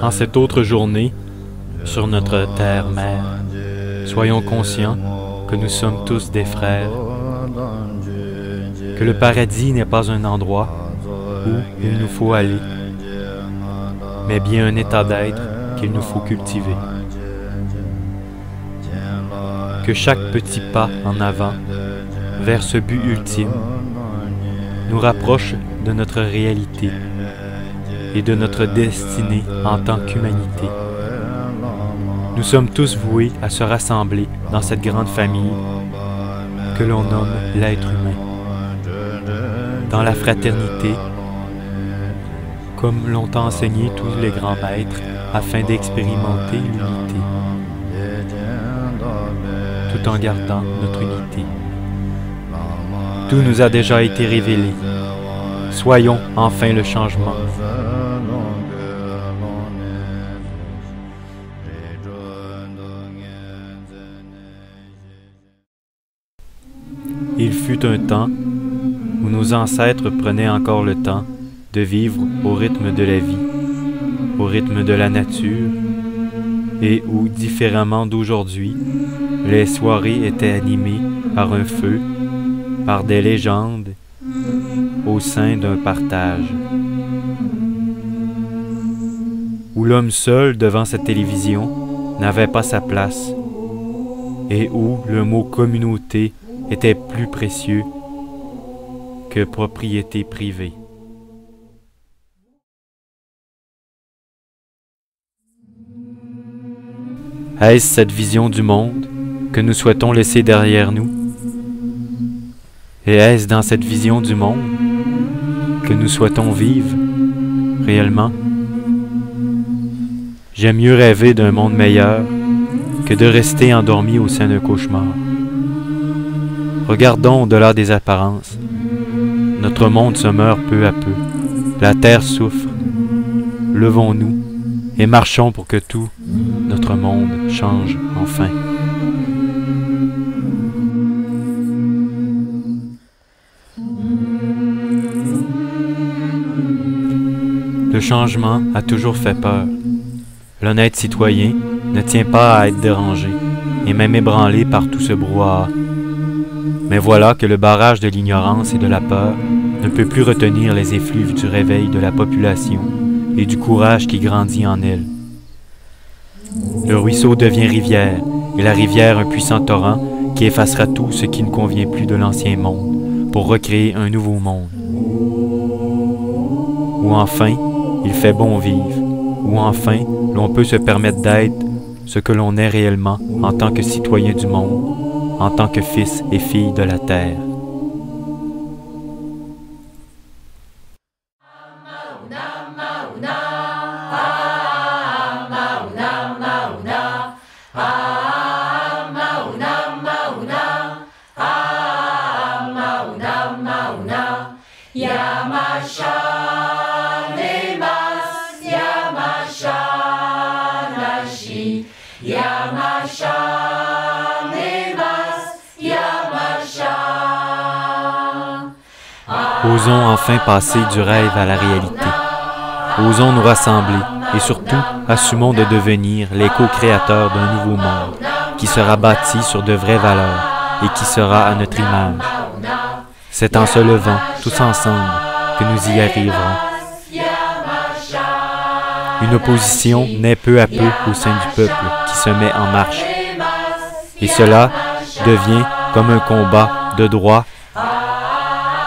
En cette autre journée, sur notre terre-mère, soyons conscients que nous sommes tous des frères, que le paradis n'est pas un endroit où il nous faut aller, mais bien un état d'être qu'il nous faut cultiver. Que chaque petit pas en avant vers ce but ultime nous rapproche de notre réalité et de notre destinée en tant qu'humanité. Nous sommes tous voués à se rassembler dans cette grande famille que l'on nomme l'être humain, dans la fraternité, comme l'ont enseigné tous les grands maîtres, afin d'expérimenter l'unité, tout en gardant notre unité. Tout nous a déjà été révélé. Soyons enfin le changement. Il fut un temps où nos ancêtres prenaient encore le temps de vivre au rythme de la vie, au rythme de la nature, et où, différemment d'aujourd'hui, les soirées étaient animées par un feu, par des légendes, au sein d'un partage. Où l'homme seul devant sa télévision n'avait pas sa place, et où le mot communauté était plus précieux que propriété privée. Est-ce cette vision du monde que nous souhaitons laisser derrière nous? Et est-ce dans cette vision du monde que nous souhaitons vivre réellement? J'aime mieux rêver d'un monde meilleur que de rester endormi au sein d'un cauchemar. Regardons au-delà des apparences. Notre monde se meurt peu à peu. La terre souffre. Levons-nous et marchons pour que tout notre monde change enfin. Le changement a toujours fait peur. L'honnête citoyen ne tient pas à être dérangé et même ébranlé par tout ce brouhaha. Mais voilà que le barrage de l'ignorance et de la peur ne peut plus retenir les effluves du réveil de la population et du courage qui grandit en elle. Le ruisseau devient rivière, et la rivière un puissant torrent qui effacera tout ce qui ne convient plus de l'ancien monde pour recréer un nouveau monde. Où enfin, il fait bon vivre, où enfin, l'on peut se permettre d'être ce que l'on est réellement en tant que citoyen du monde, en tant que fils et fille de la terre. Osons enfin passer du rêve à la réalité. Osons nous rassembler et surtout assumons de devenir les co-créateurs d'un nouveau monde qui sera bâti sur de vraies valeurs et qui sera à notre image. C'est en se levant tous ensemble que nous y arriverons. Une opposition naît peu à peu au sein du peuple qui se met en marche. Et cela devient comme un combat de droit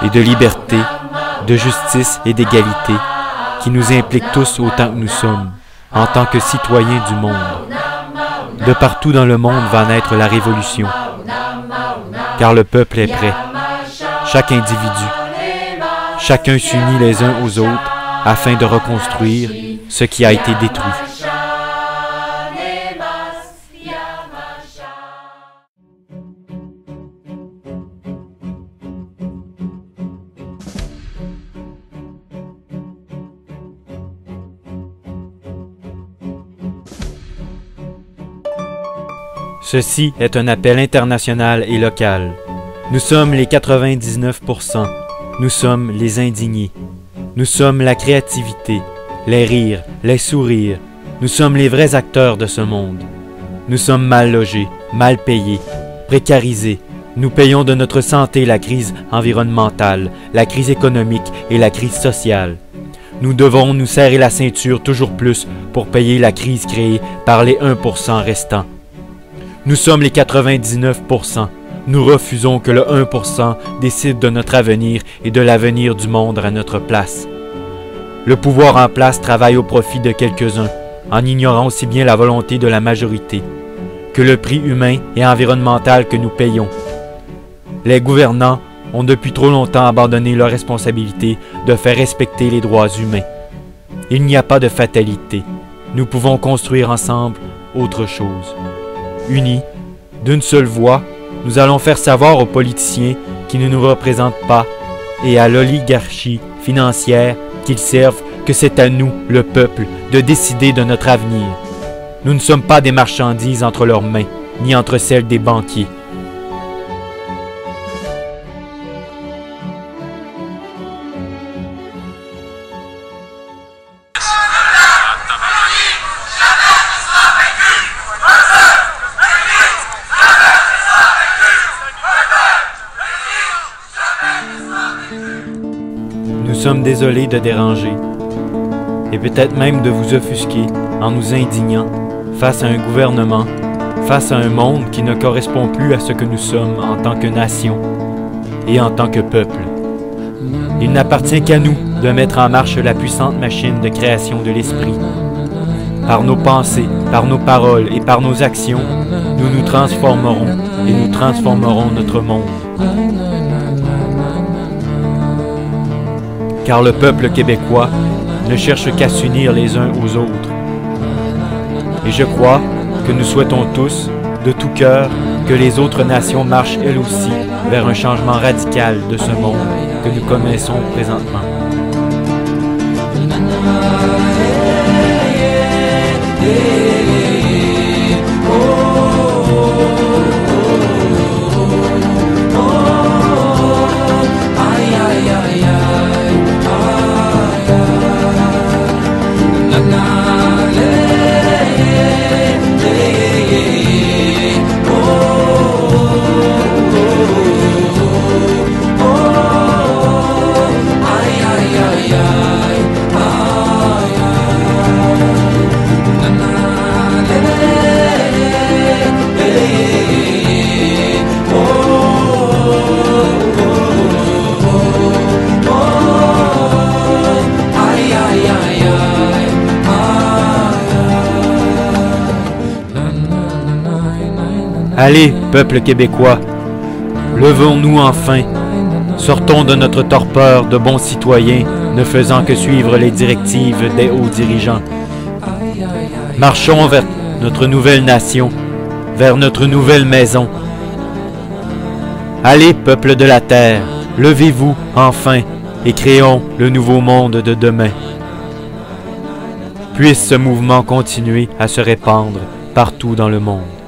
et de liberté, de justice et d'égalité qui nous implique tous autant que nous sommes, en tant que citoyens du monde. De partout dans le monde va naître la révolution, car le peuple est prêt. Chaque individu, chacun s'unit les uns aux autres afin de reconstruire ce qui a été détruit. Ceci est un appel international et local. Nous sommes les 99%. Nous sommes les indignés. Nous sommes la créativité, les rires, les sourires, Nous sommes les vrais acteurs de ce monde. Nous sommes mal logés, mal payés, précarisés. Nous payons de notre santé la crise environnementale, la crise économique et la crise sociale. Nous devons nous serrer la ceinture toujours plus pour payer la crise créée par les 1% restants. Nous sommes les 99%. Nous refusons que le 1% décide de notre avenir et de l'avenir du monde à notre place. Le pouvoir en place travaille au profit de quelques-uns, en ignorant aussi bien la volonté de la majorité que le prix humain et environnemental que nous payons. Les gouvernants ont depuis trop longtemps abandonné leur responsabilité de faire respecter les droits humains. Il n'y a pas de fatalité. Nous pouvons construire ensemble autre chose. Unis, d'une seule voix, nous allons faire savoir aux politiciens qui ne nous représentent pas et à l'oligarchie financière qu'ils servent que c'est à nous, le peuple, de décider de notre avenir. Nous ne sommes pas des marchandises entre leurs mains, ni entre celles des banquiers. Nous sommes désolés de déranger, et peut-être même de vous offusquer en nous indignant face à un gouvernement, face à un monde qui ne correspond plus à ce que nous sommes en tant que nation et en tant que peuple. Il n'appartient qu'à nous de mettre en marche la puissante machine de création de l'esprit. Par nos pensées, par nos paroles et par nos actions, nous nous transformerons et nous transformerons notre monde. Car le peuple québécois ne cherche qu'à s'unir les uns aux autres. Et je crois que nous souhaitons tous, de tout cœur, que les autres nations marchent elles aussi vers un changement radical de ce monde que nous connaissons présentement. Allez, peuple québécois, levons-nous enfin, sortons de notre torpeur de bons citoyens, ne faisant que suivre les directives des hauts dirigeants. Marchons vers notre nouvelle nation, vers notre nouvelle maison. Allez, peuple de la terre, levez-vous enfin et créons le nouveau monde de demain. Puisse ce mouvement continuer à se répandre partout dans le monde.